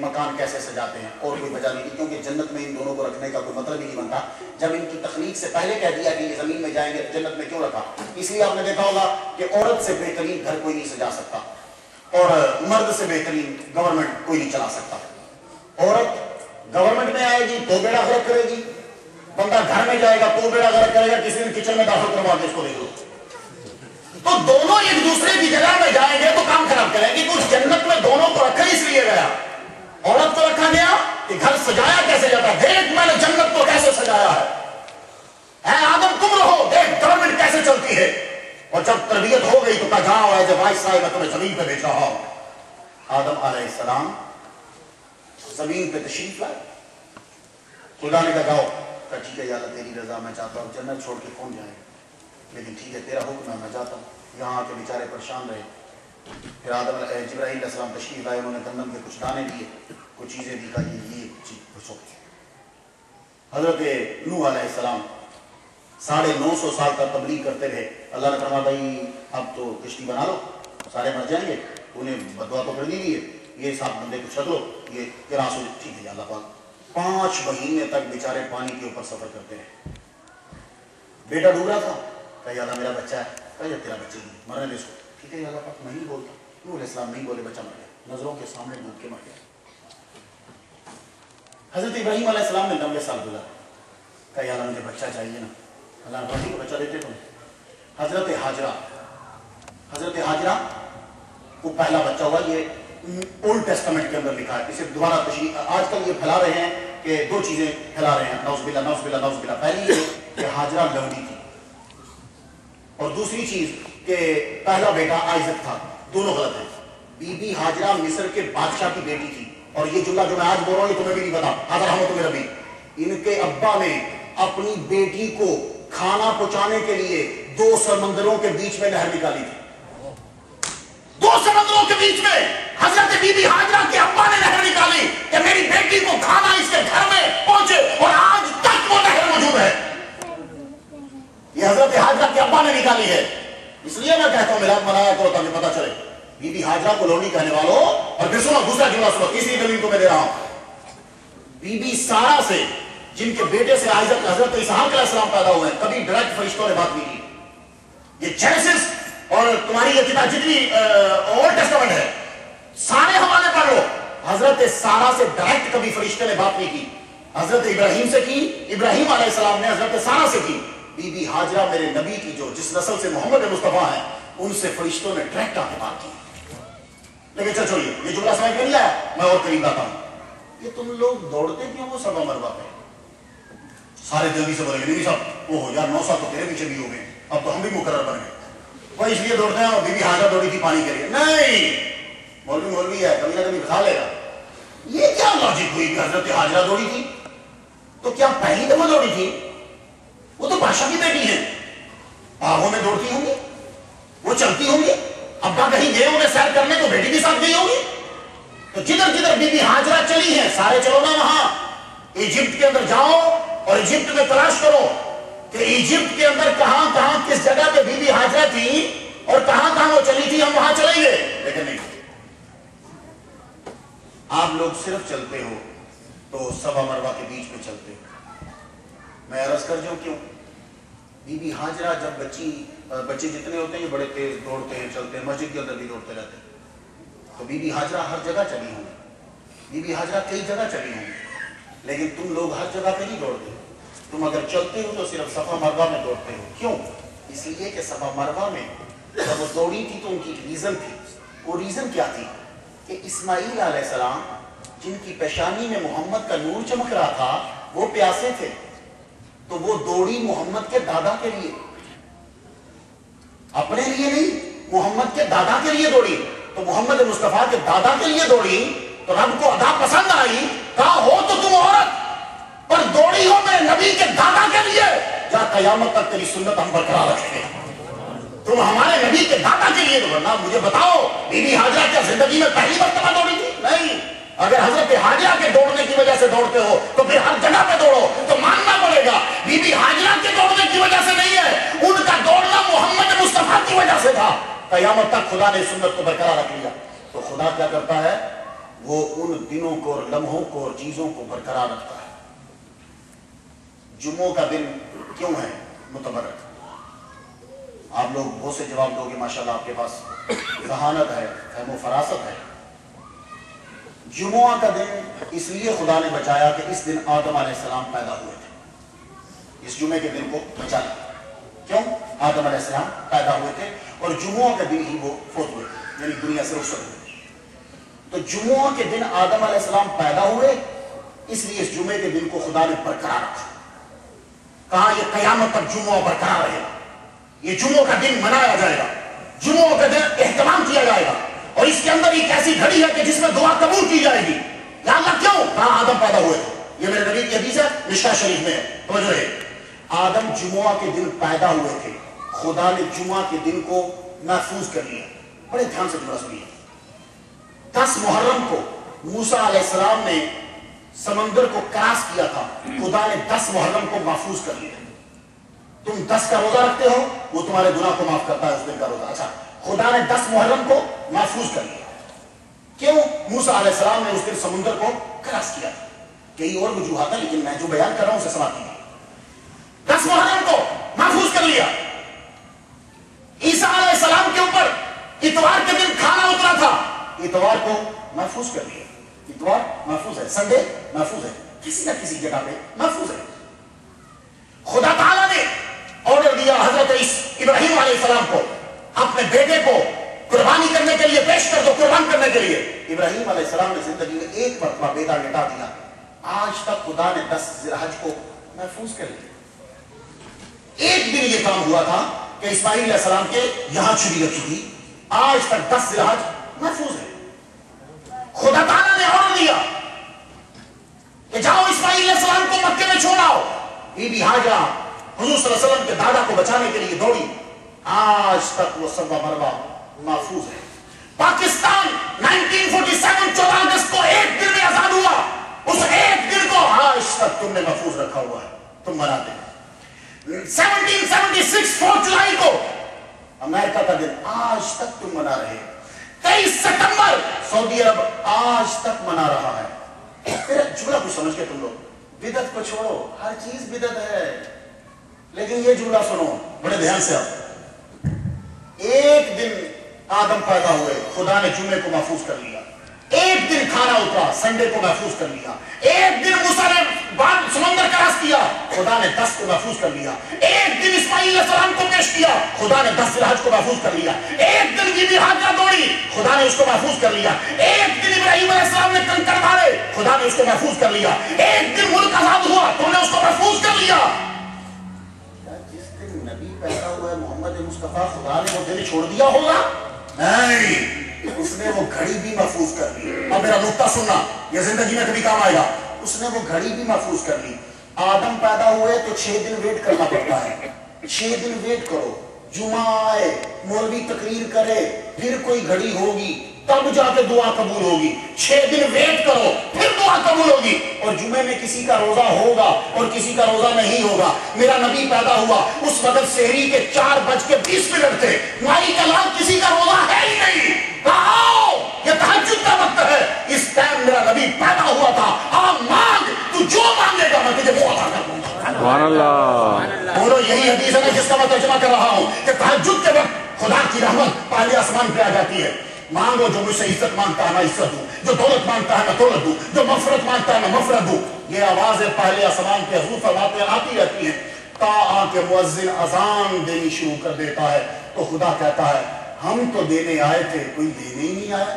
مکان کیسے سجاتے ہیں، اور کوئی وجہ نہیں تھی، کیونکہ جنت میں ان دونوں کو رکھنے کا کوئی مطلب ہی نہیں بنتا۔ جب ان کی تخلیق سے پہلے کہہ دیا کہ یہ زمین میں جائیں گے تو جنت میں کیوں رکھا؟ اس لیے آپ نے دیکھا ہوگا کہ عورت سے بہترین گھر کوئی نہیں سجا سکتا، اور مرد سے بہترین گورنمنٹ کوئی نہیں چلا سکتا۔ عورت گورنمنٹ میں آئے گی تو بیڑا غرق کرے گی، بندہ گھر میں جائے گا تو بیڑا غرق کرے گا، کسی نے کچن میں داخل کروا کے اس کو دے دو، تو دونوں ایک دوسرے کی جگہ میں جائیں گے تو کام خراب کریں گے۔ کچھ جنت میں دونوں کو رکھا اس لیے گیا، عورت کو رکھا گیا کہ گھر سجایا کیسے جاتا ہے، دیکھ میں نے جنت کو کیسے سجایا ہے، اے آدم تم رہو، دیکھ گورنمنٹ کیسے چلتی ہے۔ اور جب تربیت ہو گئی تو کہا جاؤ ایز اے وائس رائے میں تمہیں زمین پہ بھیج رہا ہوں۔ آدم علیہ السلام زمین پہ تشریف لائے، خدا نے کہا کہ ٹھیک ہے یا اللہ تیری رضا، میں چاہتا ہوں جنت چھوڑ کے کون جائے، لیکن ٹھیک ہے تیرا حکم ہے میں جاتا ہوں۔ یہاں آ کے بیچارے پریشان رہے۔ پھر جبرائیل علیہ السلام تشریف لائے، انہوں نے گندم کے کچھ دانے دیے، کچھ چیزیں دی، کہا یہ چیز بچو۔ حضرت نوح علیہ السلام 950 سال تک تبلیغ کرتے رہے، اللہ نے فرمایا بھائی اب تو کشتی بنا لو، سارے مر جائیں گے، انہیں بدعا تو کرنی نہیں ہے، یہ 7 بندے کو چھک لو، یہ کراس ہو۔ ٹھیک ہے اللہ پاک 5 مہینے تک بیچارے پانی کے اوپر سفر کرتے رہے۔ بیٹا ڈوب رہا تھا، کہا یا اللہ میرا بچہ ہے، کہا یا تیرا بچہ نہیں مرنے دے اس کو۔ ٹھیک ہے یا اللہ پاک میں نہیں بولتا، نوح علیہ السلام نہیں بولے، بچہ مر گیا، نظروں کے سامنے ڈوب کے مر گیا۔ حضرت ابراہیم علیہ السلام نے 90 سال گزارا، کہا یا اللہ مجھے بچہ چاہیے نا، اللہ نے کہا بچہ دیتے تمہیں۔ حضرت حاجرہ کو پہلا بچہ ہوا، یہ اولڈ ٹیسٹمنٹ کے اندر لکھا ہے، اسے دوبارہ تشریح آج کل یہ پھیلا رہے ہیں کہ 2 چیزیں پھیلا رہے ہیں، نعوذ باللہ نعوذ باللہ نعوذ باللہ۔ پہلی یہ کہ حاجرہ لونڈی تھی، اور دوسری چیز کہ پہلا بیٹا آئزک تھا، دونوں غلط ہیں۔ بی بی حاجرہ مصر کے بادشاہ کی بیٹی تھی، اور یہ جملہ جو میں آج بول رہا ہوں یہ تمہیں بھی نہیں پتا، حاضر ہم تمہیں ربی، ان کے ابا نے اپنی بیٹی کو کھانا پہنچانے کے لیے 2 سمندروں کے بیچ میں نہر نکالی تھی، 2 سمندروں کے بیچ میں حضرت بی بی حاجرہ کے ابا نے نہر نکالی کہ میری بیٹی کو کھانا اس کے گھر میں پہنچے، اور آج تک وہ نہر موجود ہے، یہ حضرت حاجرہ کے ابا نے نکالی ہے۔ اس لیے میں کہتا ہوں میلاد منایا کرو تاکہ پتہ چلے۔ بی بی حاجرہ کو لونڈی کہنے والوں، اور پھر سنو دوسرا جملہ سنو، تیسری دلیل کو میں دے رہا ہوں۔ بی بی سارا سے جن کے بیٹے سے آئزک حضرت اسحاق علیہ السلام پیدا ہوئے ہیں، کبھی ڈائریکٹ فرشتوں نے بات نہیں کی۔ یہ جینیسس اور تمہاری یہ کتاب جتنی اولڈ ٹیسٹمنٹ ہے سارے حوالے پڑھ لو، حضرت سارا سے ڈائریکٹ کبھی فرشتے نے بات نہیں کی، حضرت ابراہیم سے کی، ابراہیم علیہ السلام نے حضرت سارا سے کی۔ بی بی حاجرہ میرے نبی کی جو جس نسل سے محمد مصطفیٰ ہیں، ان سے فرشتوں نے ڈائریکٹ آ کے بات کی۔ لیکن چل چھوڑیے، یہ جملہ سمجھ میں نہیں آیا، میں اور قریب لاتا ہوں۔ یہ تم لوگ دوڑتے کیوں وہ صفا مروہ پہ؟ سارے جلدی سے بولیں گے نہیں صاحب اوہ یار 9 سال تو تیرے پیچھے بھی ہو گئے، اب تو ہم بھی مقرر بن گئے، وہ اس لیے دوڑتے ہیں، اور بی بی حاجرہ دوڑی تھی پانی کے لیے۔ نہیں، مولوی ہے، کبھی نہ کبھی بتا لے گا۔ یہ کیا لاجک ہوئی کہ حضرت حاجرہ دوڑی تھی؟ تو کیا پہلی دفعہ دوڑی تھی؟ وہ تو بادشاہ کی بیٹی ہیں، باغوں میں دوڑتی ہوں گی، وہ چلتی ہوں گی، ابا کہیں گئے انہیں سیر کرنے تو بیٹی بھی ساتھ گئی ہوگی۔ تو جدھر جدھر بی بی حاجرہ چلی ہیں سارے چلو نا وہاں، ایجپٹ کے اندر جاؤ اور ایجپٹ میں تلاش کرو کہ ایجپٹ کے اندر کہاں کہاں کس جگہ پہ بی بی حاجرہ تھی اور کہاں کہاں وہ چلی تھی، ہم وہاں چلیں گے۔ لیکن نہیں، آپ لوگ صرف چلتے ہو تو صفا مروہ کے بیچ میں چلتے ہو۔ میں عرض کر جاؤں کیوں؟ بی بی حاجرہ جب بچے جتنے ہوتے ہیں یہ بڑے تیز دوڑتے ہیں، چلتے ہیں، مسجد کے اندر بھی دوڑتے رہتے ہیں، تو بی بی حاجرہ ہر جگہ چلی ہوں گی، بی بی حاجرہ کئی جگہ چلی ہوں گی، لیکن تم لوگ ہر جگہ پہ نہیں دوڑتے، تم اگر چلتے ہو تو صرف صفا مروہ میں دوڑتے ہو۔ کیوں؟ اس لیے کہ صفا مروہ میں جب وہ دوڑی تھی تو ان کی ریزن تھی، وہ ریزن کیا تھی کہ اسماعیل علیہ السلام جن کی پیشانی میں محمد کا نور چمک رہا تھا وہ پیاسے تھے، تو وہ دوڑی محمد کے دادا کے لیے، اپنے لیے نہیں، محمد کے دادا کے لیے دوڑی، تو محمد مصطفیٰ کے دادا کے لیے دوڑی، تو رب کو ادا پسند آئی، کہا ہو تو تم عورت پر دوڑی ہو میرے نبی کے دادا کے لیے، جا قیامت تک تیری سنت ہم برقرار رکھیں گے، تم ہمارے نبی کے دادا کے لیے دوڑنا۔ مجھے بتاؤ بی بی حاجرہ کیا زندگی میں پہلی مرتبہ دوڑی تھی؟ نہیں۔ اگر حضرت حاجرہ کے دوڑنے کی وجہ سے دوڑتے ہو تو پھر ہر جگہ پہ دوڑو، تو ماننا پڑے گا بی بی حاجرہ کے دوڑنے کی وجہ سے نہیں ہے، ان کا دوڑنا محمد مصطفیٰ کی وجہ سے تھا۔ قیامت تک خدا نے سنت کو برقرار رکھ لیا۔ تو خدا کیا کرتا ہے؟ وہ ان دنوں کو اور لمحوں کو اور چیزوں کو برقرار رکھتا ہے۔ جمعوں کا دن کیوں ہے متبرک؟ آپ لوگ بہت سے جواب دو گے، ماشاءاللہ آپ کے پاس ذہانت ہے، فہم و فراست ہے۔ جمعہ کا دن اس لیے خدا نے بچایا کہ اس دن آدم علیہ السلام پیدا ہوئے تھے۔ اس جمعے کے دن کو بچایا، کیوں؟ آدم علیہ السلام پیدا ہوئے تھے اور جمعہ کے دن ہی وہ فوت ہوئے، یعنی دنیا سے رخصت ہوئے۔ تو جمعہ کے دن آدم علیہ السلام پیدا ہوئے، اس لیے اس جمعے کے دن کو خدا نے برقرار رکھا۔ کہا یہ قیامت تک جمعہ برقرار رہے گا، یہ جمعہ کا دن منایا جائے گا، جمعہ کا دن اہتمام کیا جائے گا، اور اس کے اندر ایک ایسی گھڑی ہے کہ جس میں دعا قبول کی جائے گی۔ یا اللہ کیوں؟ کہا آدم پیدا ہوئے تھے، یہ میرے نبی کی حدیث ہے، مشکاہ شریف میں ہے۔ توجہ ہے، آدم جمعہ کے دن پیدا ہوئے تھے، خدا نے جمعہ کے دن کو محفوظ کر لیا۔ بڑے دھیان سے جملہ سنیے۔ 10 محرم کو موسیٰ علیہ السلام نے سمندر کو کراس کیا تھا، خدا نے 10 محرم کو محفوظ کر لیا۔ تم 10 کا روزہ رکھتے ہو، وہ تمہارے گناہ کو معاف کرتا ہے اس دن کا روزہ۔ اچھا، خدا نے 10 محرم کو محفوظ کر لیا، کیوں؟ موسیٰ علیہ السلام نے اس دن سمندر کو کراس کیا تھا۔ کئی اور وجوہات ہیں، لیکن میں جو بیان کر رہا ہوں اسے سماعت کیجیے۔ 10 محرم کو محفوظ کر لیا۔ عیسیٰ علیہ السلام کے اوپر اتوار کے دن کھانا اترا تھا، اتوار کو محفوظ کر لیا۔ اتوار محفوظ ہے، سنڈے محفوظ ہے، کسی نہ کسی جگہ پہ محفوظ ہے۔ خدا تعالیٰ نے آرڈر دیا حضرت ابراہیم علیہ السلام کو، اپنے بیٹے کو قربانی کرنے کے لیے پیش کر دو، قربان کرنے کے لیے۔ ابراہیم علیہ السلام نے زندگی میں ایک مرتبہ بیٹا لٹا دیا، آج تک خدا نے 10 ذی الحج کو محفوظ کر لیا۔ ایک دن یہ کام ہوا تھا کہ اسماعیل علیہ السلام کے یہاں چھری رکھی تھی، آج تک 10 ذی الحج محفوظ ہے۔ خدا تعالیٰ نے آرڈر دیا کہ جاؤ اسماعیل علیہ السلام کو مکے میں چھوڑاؤ۔ بی بی ہاجرہ حضور صلی اللہ علیہ وسلم کے دادا کو بچانے کے لیے دوڑی، آج تک وہ سبا مربع محفوظ ہے۔ پاکستان 1947 14 اگست کو ایک دن میں آزاد ہوا، اس ایک دن کو آج تک تم نے محفوظ رکھا ہوا ہے، تم مناتے ہیں۔ 1776 4 جولائی کو امریکہ کا دن، آج تک تم منا رہے ہیں۔ 23 ستمبر سعودی عرب آج تک منا رہا ہے۔ پھر جملہ کچھ سمجھ کے تم لوگ بدعت کو چھوڑو، ہر چیز بدعت ہے، لیکن یہ جملہ سنو بڑے دھیان سے۔ آپ ایک دن آدم پیدا ہوئے، خدا نے جمعے کو محفوظ کر لیا۔ ایک دن کھانا اترا، سنڈے کو محفوظ کر لیا۔ ایک دن موسیٰ نے سمندر کراس کیا، خدا نے 10 کو محفوظ کر لیا۔ ایک دن اسماعیل علیہ السلام کو پیش کیا، خدا نے 10 ذی الحج کو محفوظ کر لیا۔ ایک دن بی بی ہاجرہ دوڑی، خدا نے اس کو محفوظ کر لیا۔ ایک دن ابراہیم علیہ السلام نے کنکر مارے، خدا نے اس کو محفوظ کر لیا۔ ایک دن ملک آزاد ہوا، تم نے اس کو محفوظ کر لیا۔ جس دن نبی پیدا ہوا ہے محمد مصطفیٰ، خدا نے وہ دن چھوڑ دیا ہوگا؟ نہیں، اس نے وہ گھڑی بھی محفوظ کر لی۔ اب میرا نقطہ سننا، یہ زندگی میں کبھی کام آئے گا۔ اس نے وہ گھڑی بھی محفوظ کر لی۔ آدم پیدا ہوئے تو 6 دن ویٹ کرنا پڑتا ہے، 6 دن ویٹ کرو، جمعہ آئے، مولوی تقریر کرے، پھر کوئی گھڑی ہوگی، تب جا کے دعا قبول ہوگی۔ 6 دن ویٹ کرو، پھر دعا قبول ہوگی۔ اور جمعے میں کسی کا روزہ ہوگا اور کسی کا روزہ نہیں ہوگا۔ میرا نبی پیدا ہوا اس وقت سحری کے 4:20 تھے، مائی کا لال کسی کا روزہ ہے ہی نہیں۔ آؤ، یہ تہجد کا وقت ہے، اس ٹائم میرا نبی پیدا ہوا تھا۔ آپ مانگ، تو جو مانگے گا میں تجھے وہ عطا کر دوں گا۔ سبحان اللہ۔ بولو، یہی حدیث ہے جس کا میں ترجمہ کر رہا ہوں کہ تہجد کے وقت خدا کی رحمت پہلے آسمان پہ آ جاتی ہے۔ مانگو، جو مجھ سے عزت مانگتا ہے میں عزت دوں، جو دولت مانگتا ہے میں دولت دوں، جو مغفرت مانگتا ہے میں مغفرت دوں۔ یہ آوازیں پہلے آسمان پہ حضور فرماتے ہیں آتی رہتی ہیں، تا آ کے مؤذن اذان دینی شروع کر دیتا ہے تو خدا کہتا ہے ہم تو دینے آئے تھے، کوئی دینے ہی نہیں آیا۔